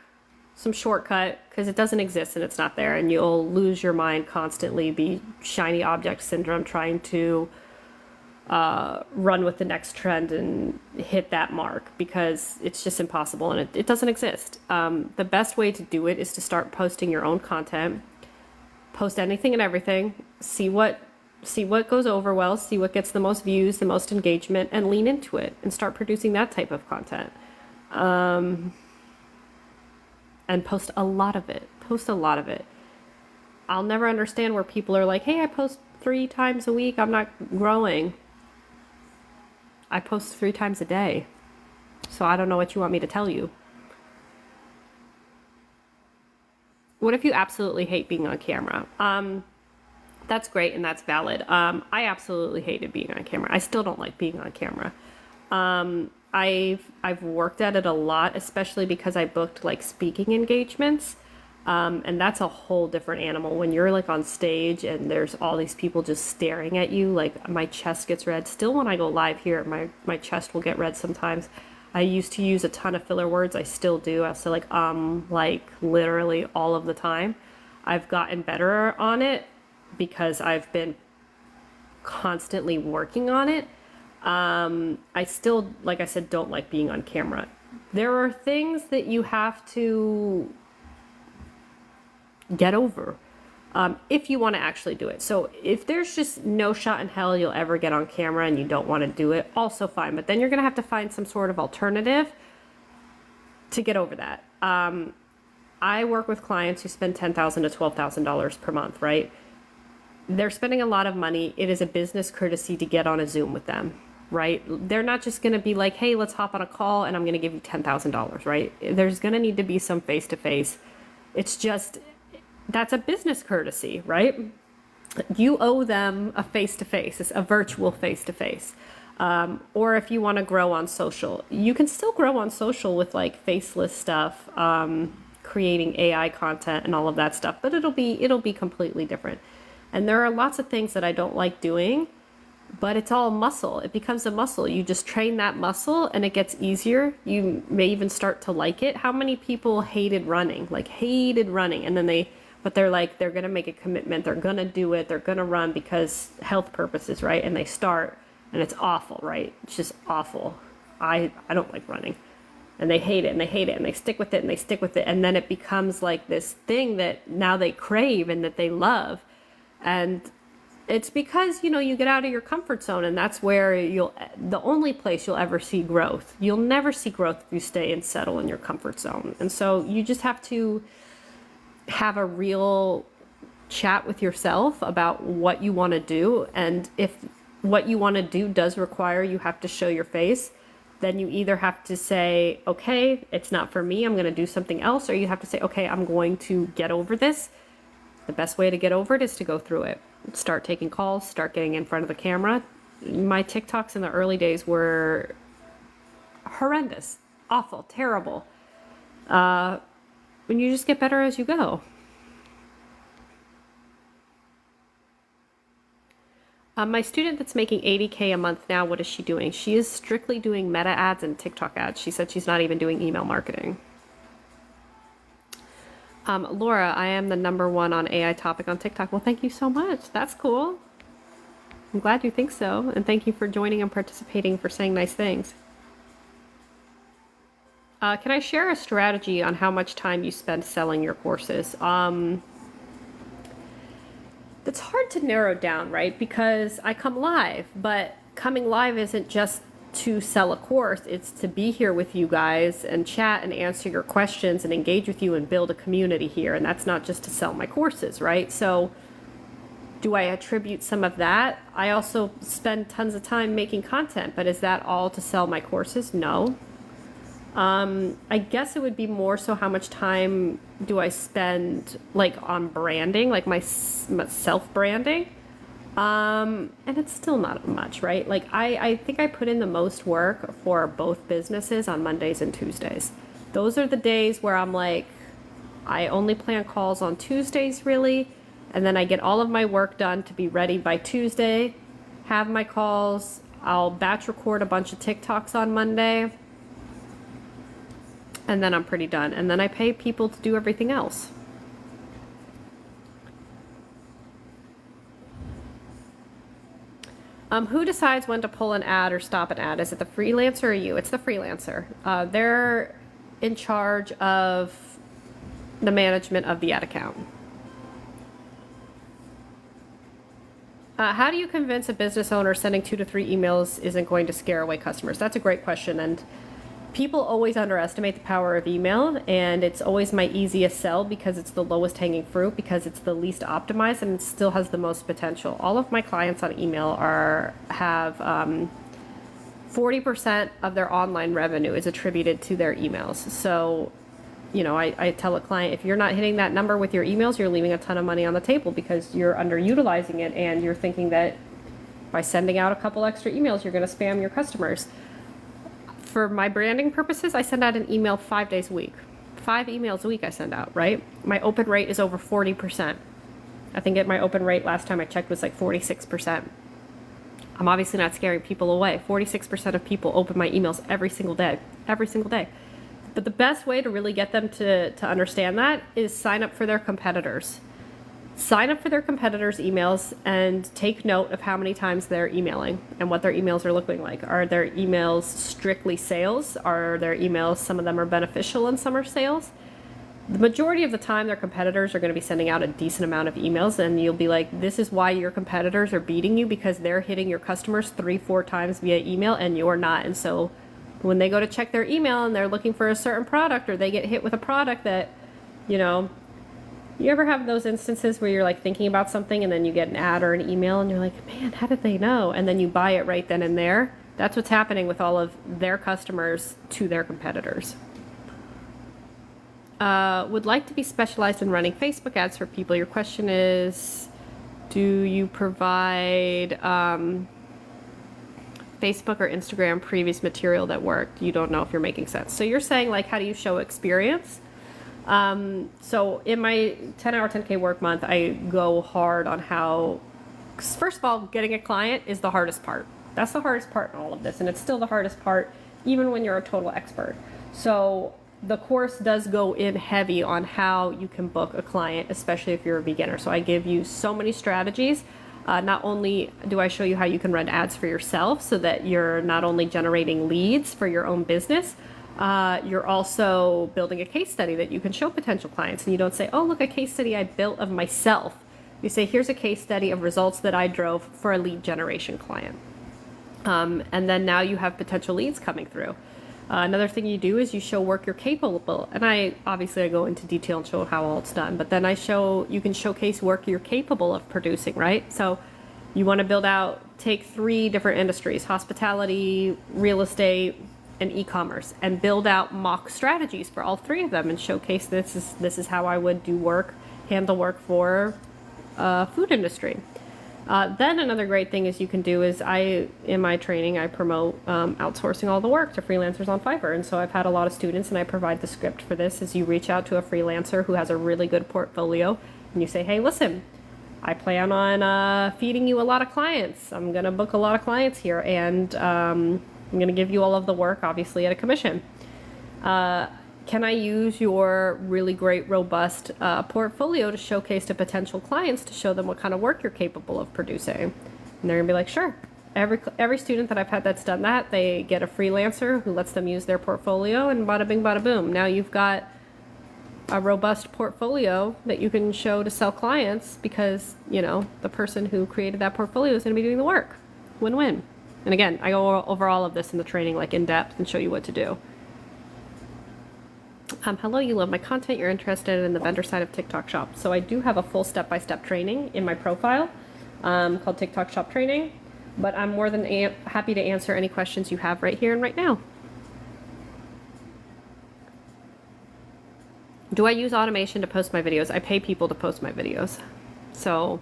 some shortcut, because it doesn't exist and it's not there, and you'll lose your mind constantly, be shiny object syndrome, trying to run with the next trend and hit that mark, because it's just impossible and it doesn't exist. The best way to do it is to start posting your own content. Post anything and everything. See what goes over well, see what gets the most views, the most engagement, and lean into it and start producing that type of content. And post a lot of it. I'll never understand where people are like, hey, I post 3 times a week, I'm not growing. I post 3 times a day. So I don't know what you want me to tell you. What if you absolutely hate being on camera? That's great and that's valid. I absolutely hated being on camera. I still don't like being on camera. I've worked at it a lot, especially because I booked like speaking engagements. And that's a whole different animal when you're like on stage and there's all these people just staring at you. Like my chest gets red. Still, when I go live here, my chest will get red sometimes. I used to use a ton of filler words. I still do. I still like literally all of the time. I've gotten better on it because I've been constantly working on it. I still, like I said, don't like being on camera. There are things that you have to get over if you want to actually do it. So if there's just no shot in hell you'll ever get on camera and you don't want to do it, also fine. But then you're going to have to find some sort of alternative to get over that. I work with clients who spend $10,000 to $12,000 per month, right? They're spending a lot of money. It is a business courtesy to get on a Zoom with them, right? They're not just going to be like, hey, let's hop on a call and I'm going to give you $10,000, right? There's going to need to be some face-to-face. It's just, that's a business courtesy, right? You owe them a face-to-face, it's a virtual face-to-face. Or if you want to grow on social, you can still grow on social with like faceless stuff, creating AI content and all of that stuff, but it'll be completely different. And there are lots of things that I don't like doing, but it's all muscle. It becomes a muscle. You just train that muscle and it gets easier. You may even start to like it. How many people hated running, and then they're like, they're going to make a commitment. They're going to do it. They're going to run because health purposes, right? And they start and it's awful, right? It's just awful. I don't like running. And they hate it and they hate it and they stick with it and they stick with it. And then it becomes like this thing that now they crave and that they love. And it's because, you get out of your comfort zone, and that's where the only place you'll ever see growth. You'll never see growth if you stay and settle in your comfort zone. And so you just have to have a real chat with yourself about what you want to do. And if what you want to do does require you have to show your face, then you either have to say, okay, it's not for me, I'm going to do something else, or you have to say, okay, I'm going to get over this. The best way to get over it is to go through it. Start taking calls, start getting in front of the camera. My TikToks in the early days were horrendous, awful, terrible. When you just get better as you go. My student that's making $80K a month now, what is she doing? She is strictly doing meta ads and TikTok ads. She said she's not even doing email marketing. Laura, I am the #1 on AI topic on TikTok. Well, thank you so much. That's cool. I'm glad you think so. And thank you for joining and participating, for saying nice things. Can I share a strategy on how much time you spend selling your courses? It's hard to narrow down, right? Because I come live, but coming live isn't just to sell a course. It's to be here with you guys and chat and answer your questions and engage with you and build a community here. And that's not just to sell my courses, right? So do I attribute some of that? I also spend tons of time making content, but is that all to sell my courses? No. I guess it would be more so how much time do I spend like on branding, like my self-branding. And it's still not much, right? Like I think I put in the most work for both businesses on Mondays and Tuesdays. Those are the days where I'm like, I only plan calls on Tuesdays really. And then I get all of my work done to be ready by Tuesday, have my calls. I'll batch record a bunch of TikToks on Monday. And then I'm pretty done. And then I pay people to do everything else. Who decides when to pull an ad or stop an ad? Is it the freelancer or you? It's the freelancer. They're in charge of the management of the ad account. How do you convince a business owner sending 2 to 3 emails isn't going to scare away customers? That's a great question. And people always underestimate the power of email, and it's always my easiest sell because it's the lowest hanging fruit, because it's the least optimized and it still has the most potential. All of my clients on email have 40% of their online revenue is attributed to their emails. So, I tell a client, if you're not hitting that number with your emails, you're leaving a ton of money on the table because you're underutilizing it and you're thinking that by sending out a couple extra emails, you're going to spam your customers. For my branding purposes, I send out an email 5 days a week. 5 emails a week I send out, right? My open rate is over 40%. I think my open rate last time I checked was like 46%. I'm obviously not scaring people away. 46% of people open my emails every single day. But the best way to really get them to understand that is sign up for their competitors. sign up for their competitors' emails and take note of how many times they're emailing and what their emails are looking like. Are their emails strictly sales? Are their emails, some of them are beneficial and some are sales? The majority of the time, their competitors are going to be sending out a decent amount of emails, and you'll be like, this is why your competitors are beating you, because they're hitting your customers 3-4 times via email and you're not. And so when they go to check their email and they're looking for a certain product, or they get hit with a product that, you ever have those instances where you're like thinking about something and then you get an ad or an email and you're like, man, how did they know? And then you buy it right then and there. That's what's happening with all of their customers to their competitors. Would like to be specialized in running Facebook ads for people. Your question is, do you provide Facebook or Instagram previous material that worked? You don't know if you're making sense. So you're saying, like, how do you show experience? So in my 10-hour 10K work month, I go hard on how, first of all, getting a client is the hardest part. That's the hardest part in all of this. And it's still the hardest part, even when you're a total expert. So the course does go in heavy on how you can book a client, especially if you're a beginner. So I give you so many strategies. Not only do I show you how you can run ads for yourself so that you're not only generating leads for your own business, you're also building a case study that you can show potential clients. And you don't say, oh, look, a case study I built of myself. You say, here's a case study of results that I drove for a lead generation client. And then now you have potential leads coming through. Another thing you do is you show work you're capable. And I go into detail and show how all it's done. But then you can showcase work you're capable of producing, right? So you want to build out, take 3 different industries, hospitality, real estate, and e-commerce, and build out mock strategies for all 3 of them and showcase this is how I would handle work for food industry. Then another great thing is you can do is in my training, I promote outsourcing all the work to freelancers on Fiverr. And so I've had a lot of students, and I provide the script for this, is you reach out to a freelancer who has a really good portfolio and you say, hey, listen, I plan on feeding you a lot of clients. I'm going to book a lot of clients here, and I'm going to give you all of the work, obviously, at a commission. Can I use your really great, robust portfolio to showcase to potential clients to show them what kind of work you're capable of producing? And they're going to be like, sure. Every student that I've had that's done that, they get a freelancer who lets them use their portfolio, and bada bing, bada boom. Now you've got a robust portfolio that you can show to sell clients because, the person who created that portfolio is going to be doing the work. Win-win. And again, I go over all of this in the training, like in depth, and show you what to do. Hello, you love my content. You're interested in the vendor side of TikTok Shop. So I do have a full step-by-step training in my profile called TikTok Shop Training, but I'm more than happy to answer any questions you have right here and right now. Do I use automation to post my videos? I pay people to post my videos. So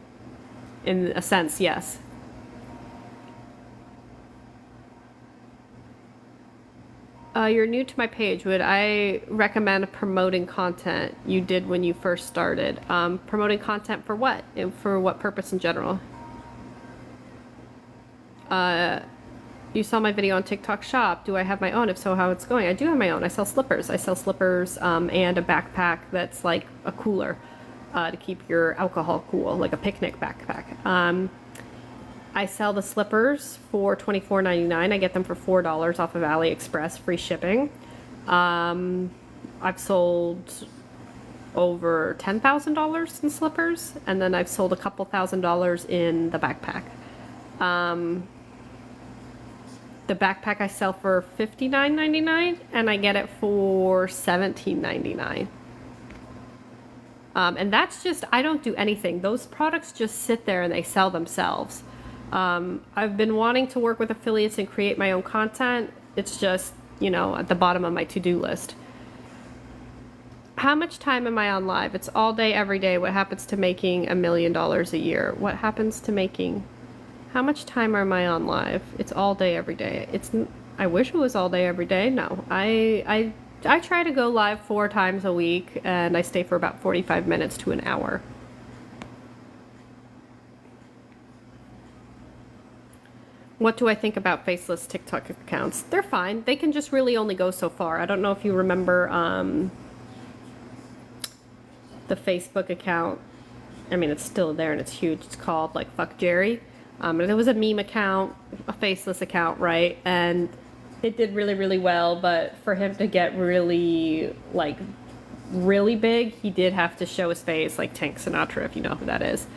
in a sense, yes. You're new to my page. Would I recommend promoting content you did when you first started? Promoting content for what? And for what purpose in general? You saw my video on TikTok Shop. Do I have my own? If so, how it's going? I do have my own. I sell slippers. I sell slippers and a backpack that's like a cooler to keep your alcohol cool, like a picnic backpack. I sell the slippers for $24.99. I get them for $4 off of AliExpress, free shipping. I've sold over $10,000 in slippers, and then I've sold a couple $1,000s in the backpack. The backpack I sell for $59.99, and I get it for $17.99. And that's just, I don't do anything. Those products just sit there and they sell themselves. I've been wanting to work with affiliates and create my own content. It's just, at the bottom of my to-do list. How much time am I on live? It's all day, every day. What happens to making $1 million a year? What happens to making... How much time am I on live? It's all day, every day. I wish it was all day, every day. No, I try to go live 4 times a week, and I stay for about 45 minutes to an hour. What do I think about faceless TikTok accounts? They're fine. They can just really only go so far. I don't know if you remember the Facebook account I mean, it's still there and it's huge. It's called like Fuck Jerry. And it was a meme account, a faceless account, right? And it did really, really well. But for him to get really, like, really big, he did have to show his face, like Tank Sinatra, if you know who that is.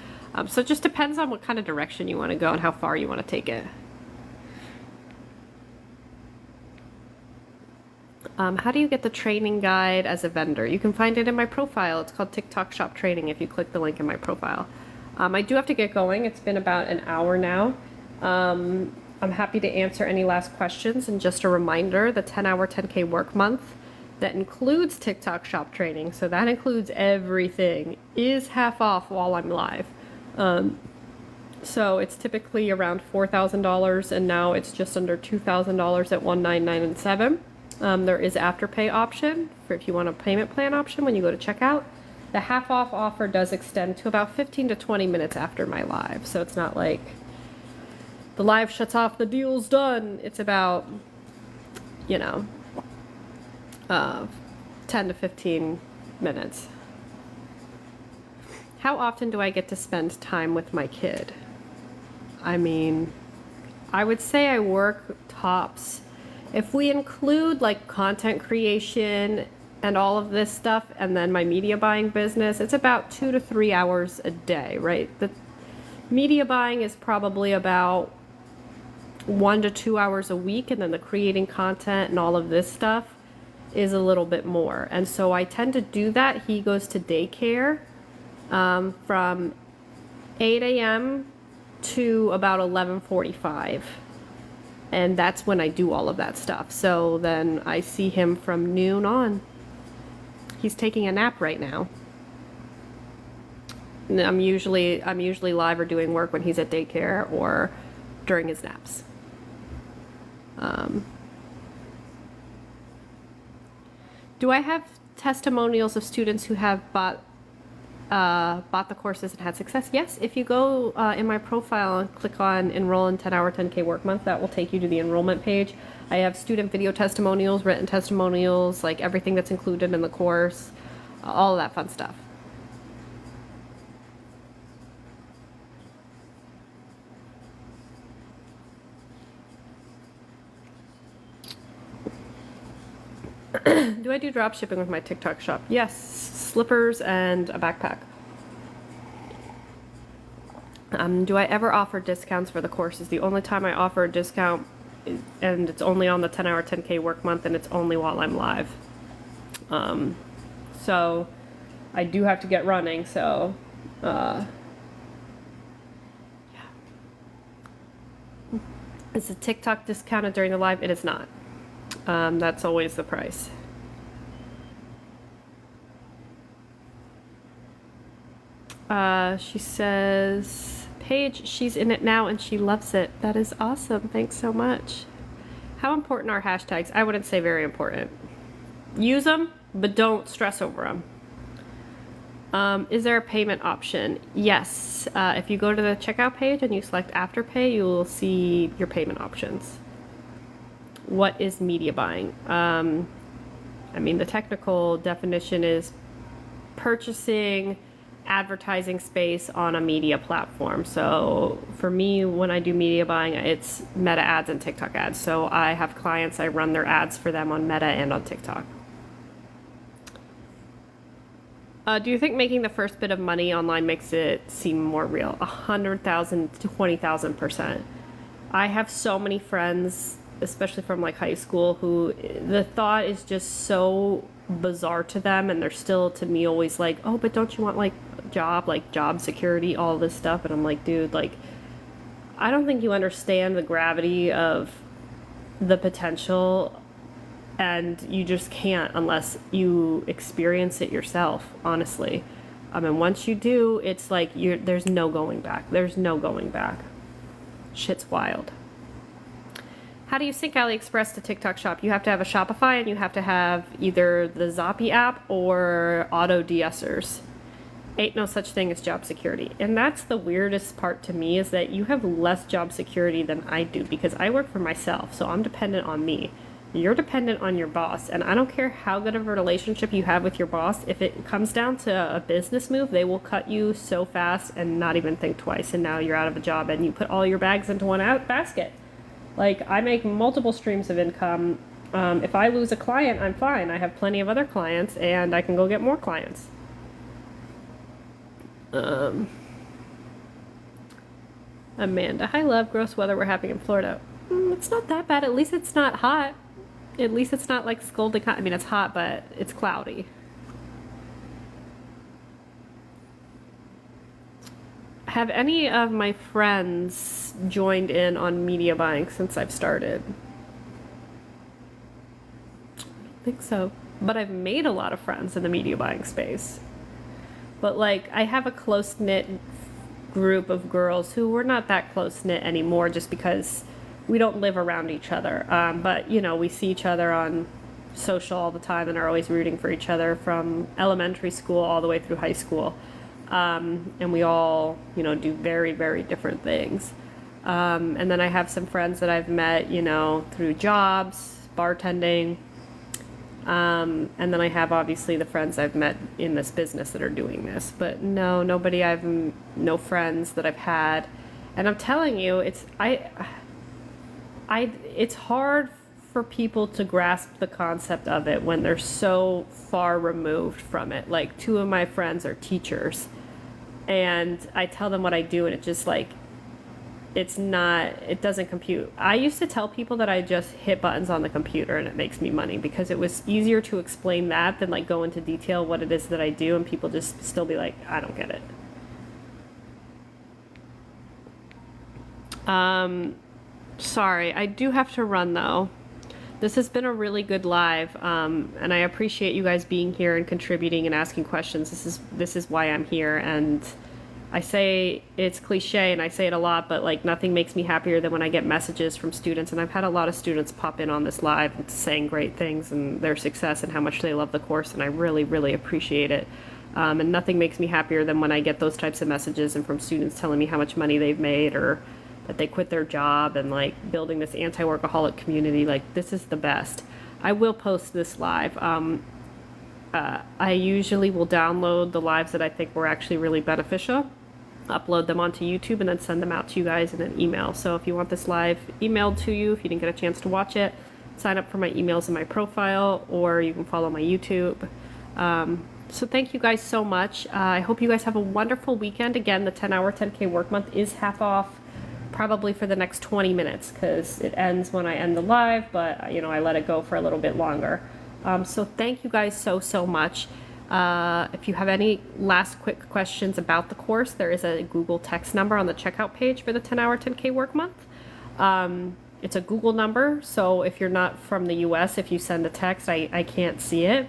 So it just depends on what kind of direction you want to go and how far you want to take it. How do you get the training guide as a vendor? You can find it in my profile. It's called TikTok Shop Training if you click the link in my profile. I do have to get going. It's been about an hour now. I'm happy to answer any last questions. And just a reminder, the 10-hour 10K work month that includes TikTok Shop Training, so that includes everything, is half off while I'm live. So it's typically around $4,000 and now it's just under $2,000 at $199.97. There is afterpay option for if you want a payment plan option when you go to checkout. The half off offer does extend to about 15 to 20 minutes after my live. So it's not like the live shuts off, the deal's done. It's about, 10 to 15 minutes. How often do I get to spend time with my kid? I mean, I would say I work tops. If we include like content creation and all of this stuff and then my media buying business, it's about 2 to 3 hours a day, right? The media buying is probably about 1 to 2 hours a week, and then the creating content and all of this stuff is a little bit more. And so I tend to do that. He goes to daycare from 8 a.m. to about 11:45. And that's when I do all of that stuff. So then I see him from noon on. He's taking a nap right now. And I'm usually live or doing work when he's at daycare or during his naps. Do I have testimonials of students who have bought the courses and had success? Yes. If you go in my profile and click on enroll in 10-hour 10K work month, that will take you to the enrollment page. I have student video testimonials, written testimonials, like everything that's included in the course, all of that fun stuff. Do I do drop shipping with my TikTok shop? Yes, slippers and a backpack. Do I ever offer discounts for the courses? The only time I offer a discount, and it's only on the 10-hour 10K work month, and it's only while I'm live. So I do have to get running, so yeah. Is the TikTok discounted during the live? It is not. That's always the price. She says, Paige, she's in it now and she loves it. That is awesome. Thanks so much. How important are hashtags? I wouldn't say very important. Use them, but don't stress over them. Is there a payment option? Yes. If you go to the checkout page and you select Afterpay, you will see your payment options. What is media buying? I mean, the technical definition is purchasing advertising space on a media platform. So for me, when I do media buying, it's Meta ads and TikTok ads. So I have clients, I run their ads for them on Meta and on TikTok. Do you think making the first bit of money online makes it seem more real? 100,000 to 20,000%. I have so many friends, especially from like high school, who the thought is just so bizarre to them, and they're still to me always like, oh, but don't you want like job security, all this stuff? And I'm like, dude, like, I don't think you understand the gravity of the potential, and you just can't unless you experience it yourself, honestly. I mean, once you do, it's like there's no going back. There's no going back. Shit's wild. How do you sync AliExpress to TikTok Shop? You have to have a Shopify and you have to have either the Zappy app or auto de-essers. Ain't no such thing as job security. And that's the weirdest part to me, is that you have less job security than I do, because I work for myself, so I'm dependent on me. you're dependent on your boss. And I don't care how good of a relationship you have with your boss. If it comes down to a business move, they will cut you so fast and not even think twice. And now you're out of a job and you put all your bags into one basket. Like, I make multiple streams of income. If I lose a client, I'm fine. I have plenty of other clients and I can go get more clients. Amanda, hi love, gross weather we're having in Florida. It's not that bad. At least it's not hot. At least it's not like scalding hot. I mean, it's hot, but it's cloudy. Have any of my friends joined in on media buying since I've started? I don't think so. But I've made a lot of friends in the media buying space. But like, I have a close-knit group of girls who we're not that close-knit anymore just because we don't live around each other. But, you know, we see each other on social all the time and are always rooting for each other from elementary school all the way through high school. And we all, you know, do very, very different things. And then I have some friends that I've met, you know, through jobs, bartending. And then I have obviously the friends I've met in this business that are doing this. But no, no friends that I've had. And I'm telling you, it's hard for people to grasp the concept of it when they're so far removed from it. Like, two of my friends are teachers and I tell them what I do and it just like, it doesn't compute. I used to tell people that I just hit buttons on the computer and it makes me money because it was easier to explain that than like go into detail what it is that I do and people just still be like, I don't get it. Sorry, I do have to run though. This has been a really good live, and I appreciate you guys being here and contributing and asking questions. This is why I'm here, and I say it's cliche and I say it a lot, but like nothing makes me happier than when I get messages from students, and I've had a lot of students pop in on this live and saying great things and their success and how much they love the course, and I really, really appreciate it. And nothing makes me happier than when I get those types of messages and from students telling me how much money they've made or that they quit their job and like building this anti-workaholic community. Like, this is the best. I will post this live. I usually will download the lives that I think were actually really beneficial, upload them onto YouTube, and then send them out to you guys in an email. So if you want this live emailed to you, if you didn't get a chance to watch it, sign up for my emails in my profile, or you can follow my YouTube. So thank you guys so much. I hope you guys have a wonderful weekend. Again, the 10-hour 10K work month is half off probably for the next 20 minutes because it ends when I end the live, but you know, I let it go for a little bit longer. So thank you guys so much. If you have any last quick questions about the course, there is a Google text number on the checkout page for the 10-hour 10K work month. It's a Google number, so if you're not from the US, if you send a text, I can't see it.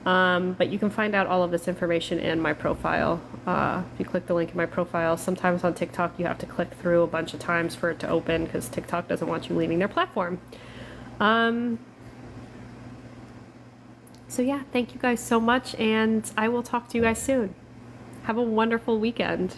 But you can find out all of this information in my profile. If you click the link in my profile, sometimes on TikTok you have to click through a bunch of times for it to open because TikTok doesn't want you leaving their platform. So yeah, thank you guys so much, and I will talk to you guys soon. Have a wonderful weekend.